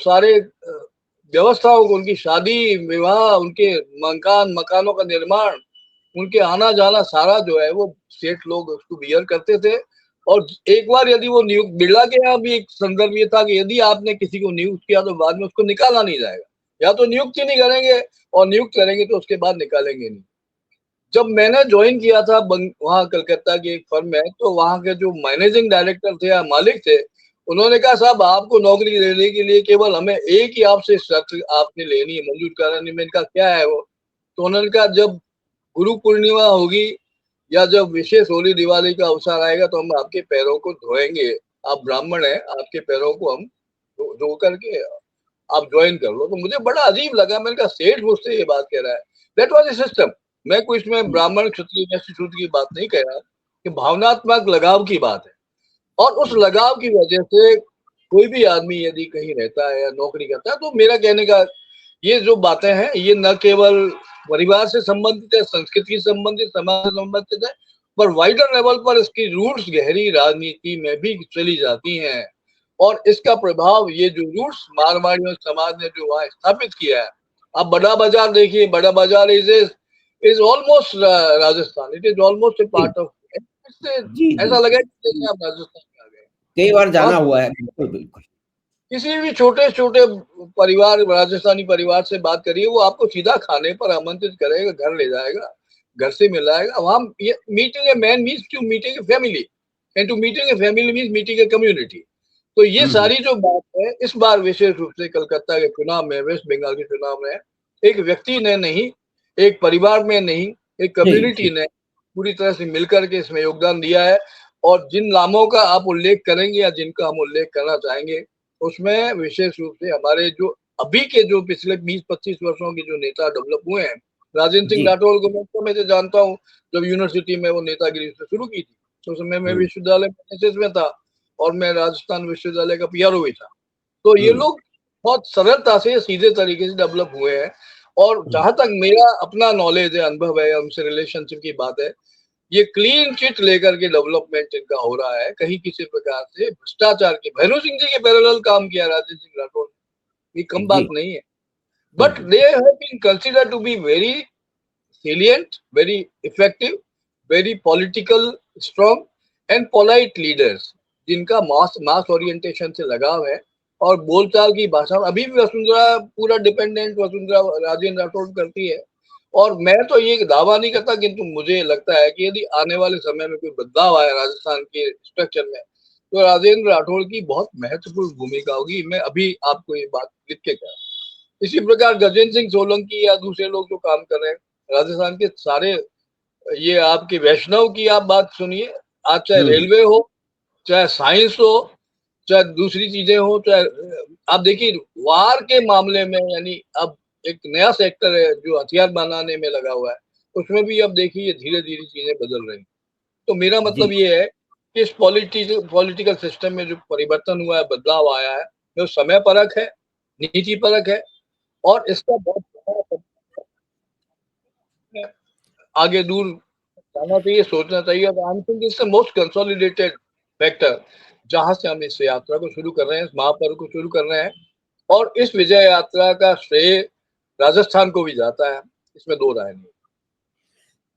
सारे व्यवस्थाओं को, उनकी शादी विवाह, उनके मकानों का निर्माण, उनके आना जाना सारा जो है वो सेठ लोग उसको बियर करते थे। और एक बार यदि वो नियुक्त, बिरला के यहाँ भी एक संदर्भ ये था कि यदि आपने किसी को नियुक्त किया तो बाद में उसको निकाला नहीं जाएगा, या तो नियुक्त ही नहीं करेंगे और नियुक्त करेंगे तो उसके बाद निकालेंगे नहीं। जब मैंने ज्वाइन किया था वहां कलकत्ता की एक फर्म में, तो वहां के जो मैनेजिंग डायरेक्टर थे या मालिक थे, उन्होंने कहा साहब आपको नौकरी लेने के लिए केवल हमें एक ही आपसे शर्त आपने लेनी है, मंजूर करानी। मैंने कहा क्या है वो? तो उन्होंने कहा जब गुरु पूर्णिमा होगी या जब विशेष होली दिवाली का अवसर आएगा तो हम आपके पैरों को धोएंगे, आप ब्राह्मण हैं, आपके पैरों को हम धो करके आप ज्वाइन कर लो। तो मुझे बड़ा अजीब लगा, मैंने कहा सेठ मुझसे ये बात कह रहा है। That was the system. मैं कोई इसमें ब्राह्मण क्षत्रिय वैश्य शूद्र की बात नहीं कह रहा, कि भावनात्मक लगाव की बात है। और उस लगाव की वजह से कोई भी आदमी यदि कहीं रहता है या नौकरी करता है, तो मेरा कहने का ये जो बातें हैं ये न केवल परिवार से संबंधित है, संस्कृति से संबंधित, समाज से संबंधित है, पर वाइडर लेवल पर इसकी रूट्स गहरी राजनीति में भी चली जाती हैं। और इसका प्रभाव ये जो रूट्स मारवाड़ी समाज ने जो वहां स्थापित किया है, अब बड़ा बाजार देखिए, बड़ा बाजार is almost Rajasthan, it is almost A part of, इससे जी ऐसा जी लगा कि जैसे आप राजस्थान में आ गए। कई बार जाना वहां हुआ है, बिल्कुल बिल्कुल। किसी भी छोटे छोटे परिवार, राजस्थानी परिवार से बात करिए, वो आपको सीधा खाने पर आमंत्रित करेगा, घर ले जाएगा, घर से मिलाएगा। वहां meeting a man means to meeting a family, and to meeting a family means meeting a community. तो ये सारी जो बात है, इस बार विशेष रूप से कलकत्ता के चुनाव में, वेस्ट बंगाल के चुनाव में, एक व्यक्ति ने नहीं, एक परिवार में नहीं, एक कम्युनिटी ने पूरी तरह से मिलकर के इसमें योगदान दिया है। और जिन नामों का आप उल्लेख करेंगे या जिनका हम उल्लेख करना चाहेंगे, उसमें विशेष रूप से हमारे जो अभी के जो पिछले 20-25 वर्षों के जो नेता डेवलप हुए हैं, राजेंद्र सिंह राठौड़ को मैं तो मैं जानता हूँ, जब यूनिवर्सिटी में वो नेतागिरी से शुरू की थी, तो उस समय मैं विश्वविद्यालय में था और मैं राजस्थान विश्वविद्यालय का पीआरओ भी था। तो ये लोग बहुत सरलता से, सीधे तरीके से डेवलप हुए हैं। और जहां तक मेरा अपना नॉलेज है, अनुभव है, उनसे रिलेशनशिप की बात है, ये क्लीन चिट लेकर के डेवलपमेंट इनका हो रहा है। कहीं किसी प्रकार से भ्रष्टाचार के, भैरव सिंह जी के पैरेलल काम किया राजेंद्र सिंह राठौड़, ये कम बात नहीं है। But they have been considered to be very salient, very effective, very political strong and polite leaders, जिनका मास ओरिएंटेशन से लगाव है और बोलचाल की भाषा। अभी भी वसुंधरा पूरा डिपेंडेंट वसुंधरा राजेंद्र राठौड़ करती है। और मैं तो ये दावा नहीं करता, किंतु मुझे लगता है कि यदि आने वाले समय में कोई बदलाव आया राजस्थान के स्ट्रक्चर में, तो राजेंद्र राठौड़ की बहुत महत्वपूर्ण भूमिका होगी। मैं अभी आपको ये बात लिख के कह रहा हूँ। इसी प्रकार गजेंद्र सिंह सोलंकी या दूसरे लोग जो काम कर रहे हैं राजस्थान के सारे, ये आपके वैष्णव की आप बात सुनिए, आज चाहे रेलवे हो, चाहे साइंस हो, चाहे दूसरी चीजें हो, चाहे आप देखिए वार के मामले में, यानी अब एक नया सेक्टर है जो हथियार बनाने में लगा हुआ है, उसमें भी अब देखिए धीरे धीरे चीजें बदल रही। तो मेरा मतलब ये है कि इस पॉलिटिकल सिस्टम में जो परिवर्तन हुआ है, बदलाव आया है, जो समय परक है, नीति परक है, और इसका बहुत आगे दूर जाना चाहिए, सोचना चाहिए। I think it's the most consolidated factor जहां से हम इस यात्रा को शुरू कर रहे हैं, इस महापर्व को शुरू कर रहे हैं। और इस विजय यात्रा का श्रेय राजस्थान को भी जाता है, इसमें दो राय नहीं।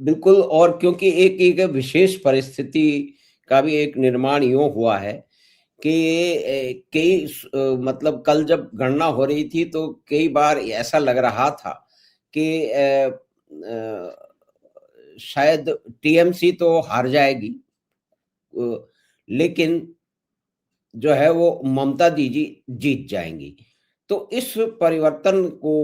बिल्कुल, और क्योंकि एक विशेष परिस्थिति का भी एक निर्माण यूं हुआ है कि कई मतलब कल जब गणना हो रही थी तो कई बार ऐसा लग रहा था कि शायद टीएमसी तो हार जाएगी, लेकिन जो है वो ममता दीदी जीत जाएंगी। तो इस परिवर्तन को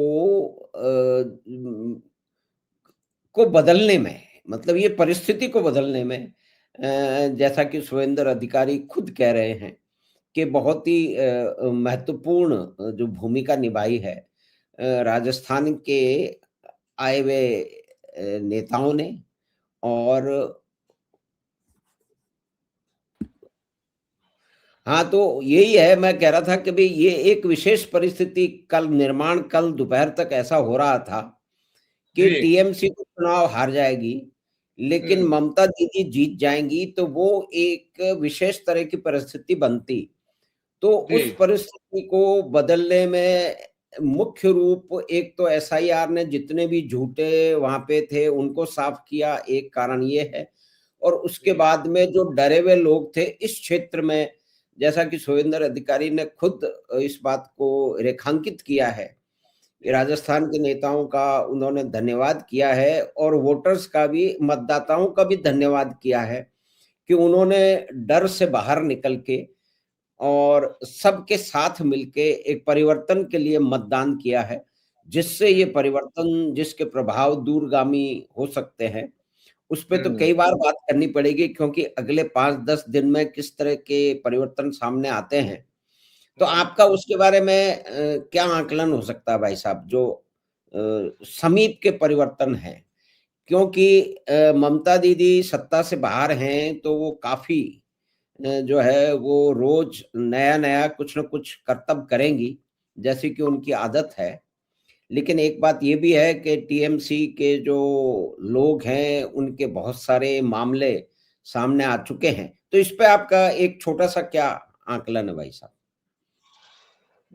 बदलने में, मतलब ये परिस्थिति को बदलने में, जैसा कि सुरेंद्र अधिकारी खुद कह रहे हैं कि बहुत ही महत्वपूर्ण जो भूमिका निभाई है राजस्थान के आए हुए नेताओं ने। और हाँ, तो यही है, मैं कह रहा था कि भाई ये एक विशेष परिस्थिति कल निर्माण, कल दोपहर तक ऐसा हो रहा था कि टीएमसी को चुनाव हार जाएगी लेकिन ममता दीदी जीत जाएंगी, तो वो एक विशेष तरह की परिस्थिति बनती। तो जी उस परिस्थिति को बदलने में मुख्य रूप एक तो एसआईआर ने जितने भी झूठे वहां पे थे उनको साफ किया, एक कारण ये है। और उसके जी बाद में जो डरे हुए लोग थे इस क्षेत्र में, जैसा कि सुरेंद्र अधिकारी ने खुद इस बात को रेखांकित किया है, राजस्थान के नेताओं का उन्होंने धन्यवाद किया है और वोटर्स का भी, मतदाताओं का भी धन्यवाद किया है कि उन्होंने डर से बाहर निकल के और सबके साथ मिलके एक परिवर्तन के लिए मतदान किया है, जिससे ये परिवर्तन, जिसके प्रभाव दूरगामी हो सकते हैं, उस पे तो हम्म कई बार बात करनी पड़ेगी, क्योंकि अगले 5-10 दिन में किस तरह के परिवर्तन सामने आते हैं। तो हम्म। आपका उसके बारे में क्या आकलन हो सकता है भाई साहब, जो समीप के परिवर्तन हैं? क्योंकि ममता दीदी सत्ता से बाहर हैं, तो वो काफ़ी जो है वो रोज़ नया-नया कुछ न कुछ करतब करेंगी, जैसे कि उनकी आदत है। लेकिन एक बात ये भी है कि टीएमसी के जो लोग हैं, उनके बहुत सारे मामले सामने आ चुके हैं। तो इस पे आपका एक छोटा-सा क्या आकलन है भाई साहब?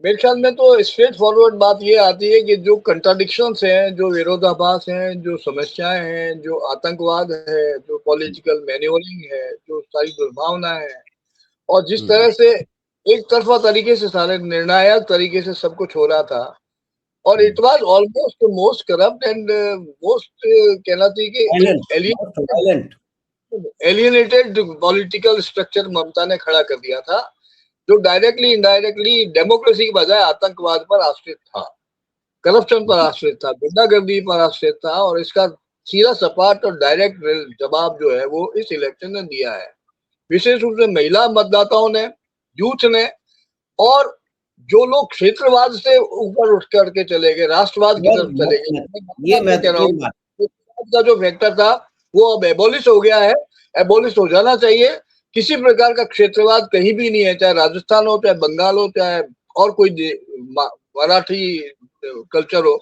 मेरे ख्याल में तो स्ट्रेट फॉरवर्ड बात ये आती है कि जो कंट्राडिक्शंस हैं, जो विरोधाभास हैं, जो समस्याएं हैं, जो आतंकवाद है, जो पॉलिटिकल मैन्योरिंग है, जो सारी दुर्भावना है, और जिस हुँ, तरह से एक तरफा तरीके से सारे निर्णायक तरीके से सब कुछ हो रहा था, और हुँ। It was almost most corrupt and most कहना चाहिए वायलेंट, कि most violent. Alienated political structure Mamata ने खड़ा कर दिया था, जो डायरेक्टली इनडायरेक्टली डेमोक्रेसी की बजाय आतंकवाद पर आश्रित था, करप्शन पर जी, आश्रित था, गुंडागर्दी पर आश्रित था, और इसका सीधा सपाट और डायरेक्ट जवाब जो है वो इस इलेक्शन ने दिया है। विशेष रूप से महिला मतदाताओं ने, यूथ ने, और जो लोग क्षेत्रवाद से ऊपर उठ करके चले गए, राष्ट्रवाद की बहुत तरफ चले बहुत गए, महत्व, मैं ये बार बार कह रहा हूँ, महत्वपूर्ण बात। का जो फैक्टर था वो अब एबोलिश हो गया है, एबोलिश हो जाना चाहिए। किसी प्रकार का क्षेत्रवाद कहीं भी नहीं है, चाहे राजस्थान हो, चाहे बंगाल हो, चाहे और कोई मराठी कल्चर हो,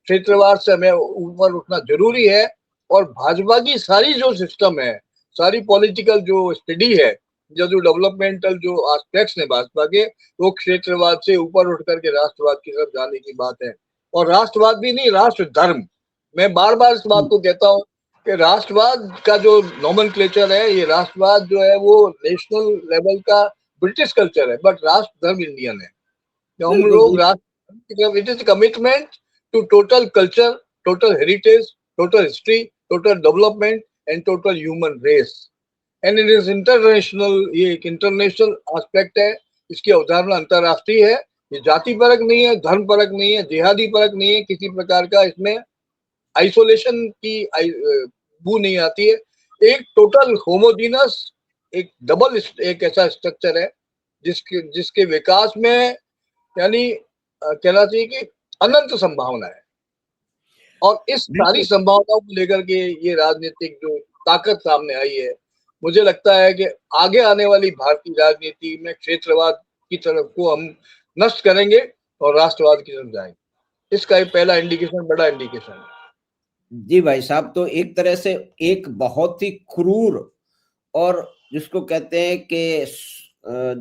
क्षेत्रवाद से हमें ऊपर उठना जरूरी है। और भाजपा की सारी जो सिस्टम है, सारी पॉलिटिकल जो स्टडी है, जो डेवलपमेंटल जो एस्पेक्ट्स ने भाजपा के, वो क्षेत्रवाद से ऊपर उठ करके राष्ट्रवाद की तरफ जाने की बात है। और राष्ट्रवाद भी नहीं, राष्ट्र धर्म। मैं बार बार इस बात हुँ, को कहता हूँ कि राष्ट्रवाद का जो नॉमेनक्लेचर है, ये राष्ट्रवाद जो है वो नेशनल लेवल का ब्रिटिश कल्चर है, बट राष्ट्र धर्म इंडियन है। तो हम बिल्कुल, लोग बिल्कुल। राष्ट्र की तरफ, it is commitment to total culture, total heritage, total history, total development and total human race. And it is international, ये एक इंटरनेशनल एस्पेक्ट है। इसकी अवधारणा अंतरराष्ट्रीय है। ये जाति परक नहीं है, धर्म परक नहीं है, जिहादी परक नहीं है, किसी प्रकार का इसमें आइसोलेशन की बू नहीं आती है। एक टोटल होमोजीनस, एक डबल, एक ऐसा स्ट्रक्चर है जिसके जिसके विकास में, यानी कहना चाहिए कि अनंत संभावना है। और इस सारी बिल्कुल, संभावनाओं को लेकर के ये राजनीतिक जो ताकत सामने आई है, मुझे लगता है कि आगे आने वाली भारतीय राजनीति में क्षेत्रवाद की तरफ को हम नष्ट करेंगे और राष्ट्रवाद की तरफ जाएंगे। इसका एक पहला इंडिकेशन, बड़ा इंडिकेशन है। जी भाई साहब, तो एक तरह से एक बहुत ही क्रूर और जिसको कहते हैं कि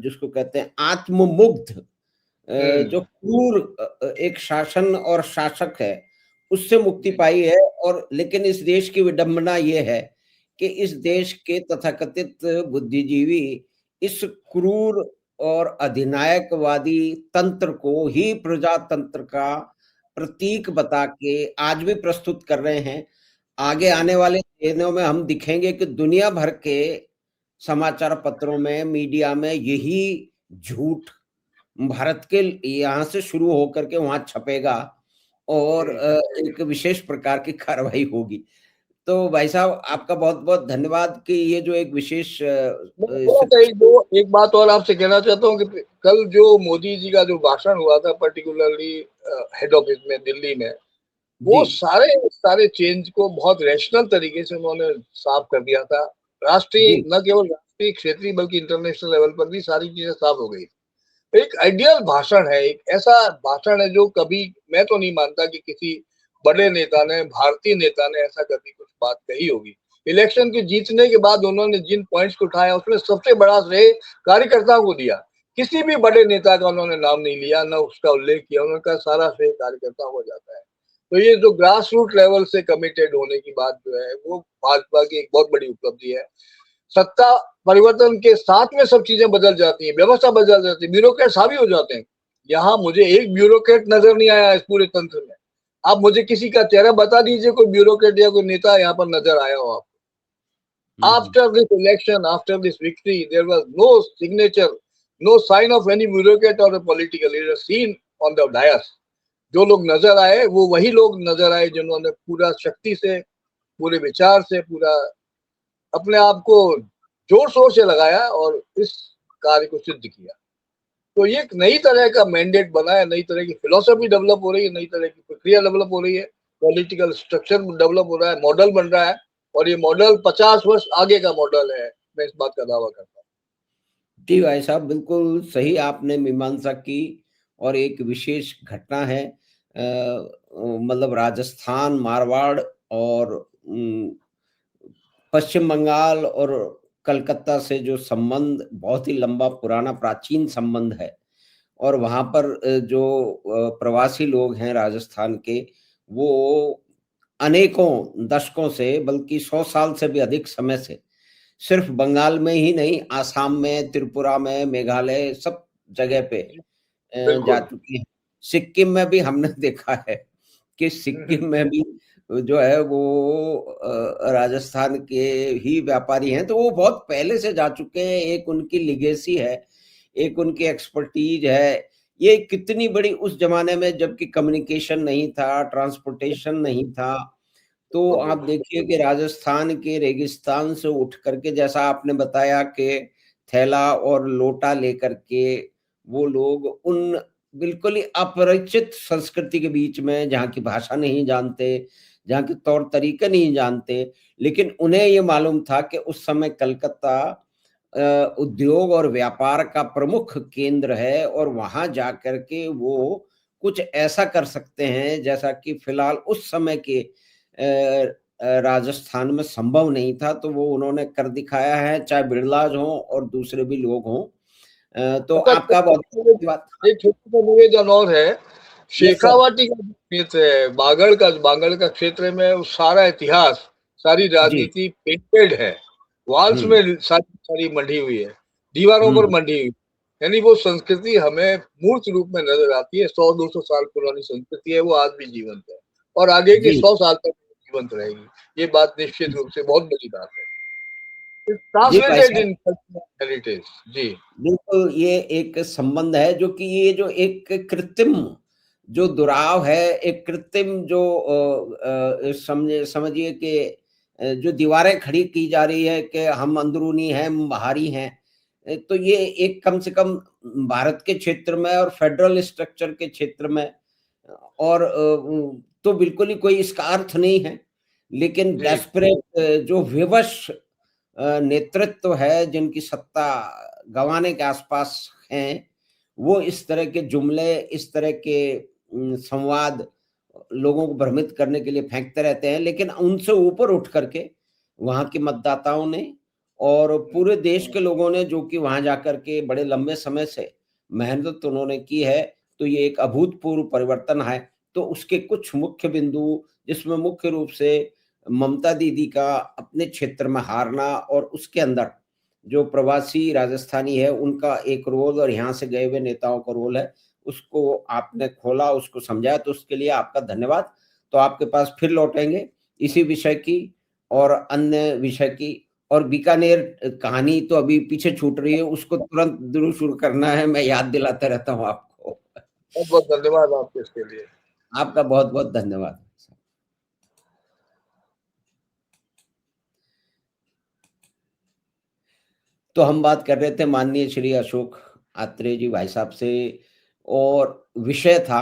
जिसको कहते हैं आत्ममुग्ध, जो हम्म क्रूर एक शासन और शासक है, उससे मुक्ति जी पाई है। और लेकिन इस देश की विडंबना ये है कि इस देश के तथाकथित बुद्धिजीवी इस क्रूर और अधिनायकवादी तंत्र को ही प्रजातंत्र का प्रतीक बता के आज भी प्रस्तुत कर रहे हैं। आगे आने वाले दिनों में हम दिखेंगे कि दुनिया भर के समाचार पत्रों में, मीडिया में यही झूठ भारत के यहाँ से शुरू होकर के वहाँ छपेगा और जी। एक विशेष प्रकार की कार्रवाई होगी। तो भाई साहब, आपका बहुत-बहुत धन्यवाद कि ये जो एक विशेष मैं थोड़ा सा एक बात और आपसे कहना चाहता हूँ कि कल जो मोदी जी का जो भाषण हुआ था, पर्टिकुलरली हेड ऑफिस में दिल्ली में, जी, वो सारे सारे चेंज को बहुत रैशनल तरीके से उन्होंने साफ कर दिया था। राष्ट्रीय, जी, न केवल राष्ट्रीय, क्षेत्रीय, बल्कि इंटरनेशनल लेवल पर भी सारी चीजें साफ हो गई। एक आइडियल भाषण है, एक ऐसा भाषण है जो कभी, मैं तो नहीं मानता कि किसी बड़े नेता ने, भारतीय नेता ने ऐसा कभी कुछ बात कही होगी। इलेक्शन के जीतने के बाद उन्होंने जिन पॉइंट्स को उठाया, उसमें सबसे बड़ा श्रेय कार्यकर्ताओं को दिया किसी भी बड़े नेता का उन्होंने नाम नहीं लिया, ना उसका उल्लेख किया, उनका सारा श्रेय कार्यकर्ता हो जाता है। तो ये जो ग्रास रूट लेवल से कमिटेड होने की बात जो है वो भाजपा की एक बहुत बड़ी उपलब्धि है। सत्ता परिवर्तन के साथ में सब चीजें बदल जाती हैं, व्यवस्था बदल जाती है, ब्यूरोक्रेट्स हावी हो जाते हैं। यहाँ मुझे एक ब्यूरोक्रेट नजर नहीं आया इस पूरे तंत्र में। आप मुझे किसी का चेहरा बता दीजिए, कोई ब्यूरोक्रेट या कोई नेता यहाँ पर नजर आया हो आप। After this election, after this victory, there was no signature, no sign of any bureaucrat or a political leader seen on the dais. जो लोग नजर आए वो वही लोग नजर आए जिन्होंने पूरा शक्ति से, पूरे विचार से, पूरा अपने आप को जोर शोर से लगाया और इस कार्य को सिद्ध किया। तो ये एक नई तरह का मैंडेट बना है, नई तरह की फिलोसफी डेवलप हो रही है, नई तरह की प्रक्रिया डेवलप हो रही है, पॉलिटिकल स्ट्रक्चर डेवलप हो रहा है, मॉडल बन रहा है, और ये मॉडल 50 वर्ष आगे का मॉडल है। मैं इस बात का दावा करता हूँ। जी भाई साहब, बिल्कुल सही आपने मीमांसा की। और एक विशेष घटना है, मतलब राजस्थान, मारवाड़ और पश्चिम बंगाल और कलकत्ता से जो संबंध बहुत ही लंबा पुराना प्राचीन संबंध है, और वहाँ पर जो प्रवासी लोग हैं राजस्थान के, वो अनेकों दशकों से, बल्कि 100 साल से भी अधिक समय से सिर्फ बंगाल में ही नहीं, आसाम में, त्रिपुरा में, मेघालय, सब जगह पे जा बिल्कुल। चुकी हैं। सिक्किम में भी हमने देखा है कि सिक्किम में भी जो है वो राजस्थान के ही व्यापारी हैं, तो वो बहुत पहले से जा चुके हैं। एक उनकी लिगेसी है, एक उनकी एक्सपर्टीज है। ये कितनी बड़ी, उस जमाने में जबकि कम्युनिकेशन नहीं था, ट्रांसपोर्टेशन नहीं था, तो आप देखिए कि राजस्थान के रेगिस्तान से उठ करके, जैसा आपने बताया कि थैला और लोटा लेकर के वो लोग उन बिल्कुल ही अपरिचित संस्कृति के बीच में, जहाँ की भाषा नहीं जानते, जहाँ के तौर तरीके नहीं जानते, लेकिन उन्हें ये मालूम था कि उस समय कलकत्ता उद्योग और व्यापार का प्रमुख केंद्र है, और वहाँ जाकर के वो कुछ ऐसा कर सकते हैं जैसा कि फिलहाल उस समय के राजस्थान में संभव नहीं था। तो वो उन्होंने कर दिखाया है, चाहे बिरलाज हों और दूसरे भी लोग हों। तो आपका बहुत धन्यवाद। एक छोटा सा निवेदन और है। Yes sir. शेखावाटी का जो क्षेत्र है, बागड़ का क्षेत्र में, वो सारा इतिहास, सारी जी। राजनीति पेंटेड है, वॉल्स हुँ, में सारी सारी मंडी हुई है, दीवारों पर हुँ, मंडी हुई। यानी वो संस्कृति हमें मूर्त रूप में नजर आती है। 100-200 साल पुरानी संस्कृति है, वो आज भी जीवंत है और आगे के जी। 100 साल तक जीवंत रहेगी। ये बात निश्चित रूप से बहुत बड़ी बात है। जी भाई ट्रांसलेटेड साहब, इन हेरिटेज। जी। बिल्कुल ये एक संबंध है, जो कि ये जो एक कृत्रिम जो दुराव है, एक कृत्रिम जो समझिए कि जो दीवारें खड़ी की जा रही है कि हम अंदरूनी हैं, हम बाहरी हैं। तो ये एक कम से कम भारत के क्षेत्र में और फेडरल स्ट्रक्चर के क्षेत्र में, और तो बिल्कुल ही कोई इसका अर्थ नहीं है। लेकिन जी। डेस्परेट जो विवश नेतृत्व है, जिनकी सत्ता गंवाने के आसपास हैं, वो इस तरह के जुमले, इस तरह के संवाद लोगों को भ्रमित करने के लिए फेंकते रहते हैं। लेकिन उनसे ऊपर उठ करके वहाँ के मतदाताओं ने और पूरे देश के लोगों ने, जो कि वहाँ जाकर के बड़े लंबे समय से मेहनत उन्होंने की है, तो ये एक अभूतपूर्व परिवर्तन है। तो उसके कुछ मुख्य बिंदु, जिसमें मुख्य रूप से ममता दीदी का अपने क्षेत्र में हारना, और उसके अंदर जो प्रवासी राजस्थानी है उनका एक रोल, और यहाँ से गए हुए नेताओं का रोल है, उसको आपने खोला, उसको समझाया, तो उसके लिए आपका धन्यवाद। तो आपके पास फिर लौटेंगे इसी विषय की और अन्य विषय की। और बीकानेर कहानी तो अभी पीछे छूट रही है, उसको तुरंत जरूर शुरू करना है, मैं याद दिलाता रहता हूँ आपको। बहुत बहुत धन्यवाद आपके इसके लिए। आपका बहुत बहुत धन्यवाद। तो हम बात कर रहे थे माननीय श्री अशोक आत्रेय जी भाई साहब से, और विषय था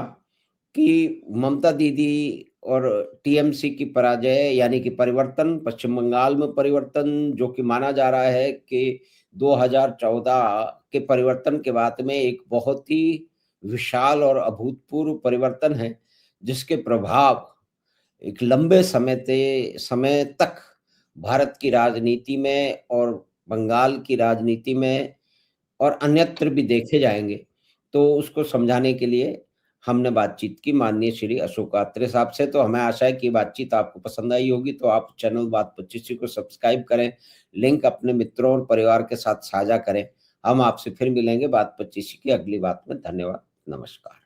कि ममता दीदी और टीएमसी की पराजय, यानी कि परिवर्तन, पश्चिम बंगाल में परिवर्तन, जो कि माना जा रहा है कि 2014 के परिवर्तन के बाद में एक बहुत ही विशाल और अभूतपूर्व परिवर्तन है, जिसके प्रभाव एक लंबे समय तक भारत की राजनीति में और बंगाल की राजनीति में और अन्यत्र भी देखे जाएंगे, तो उसको समझाने के लिए हमने बातचीत की माननीय श्री अशोक आत्रे साहब से। तो हमें आशा है कि बातचीत आपको पसंद आई होगी। तो आप चैनल बात 25 को सब्सक्राइब करें, लिंक अपने मित्रों और परिवार के साथ साझा करें। हम आपसे फिर मिलेंगे बात 25 की अगली बात में। धन्यवाद, नमस्कार।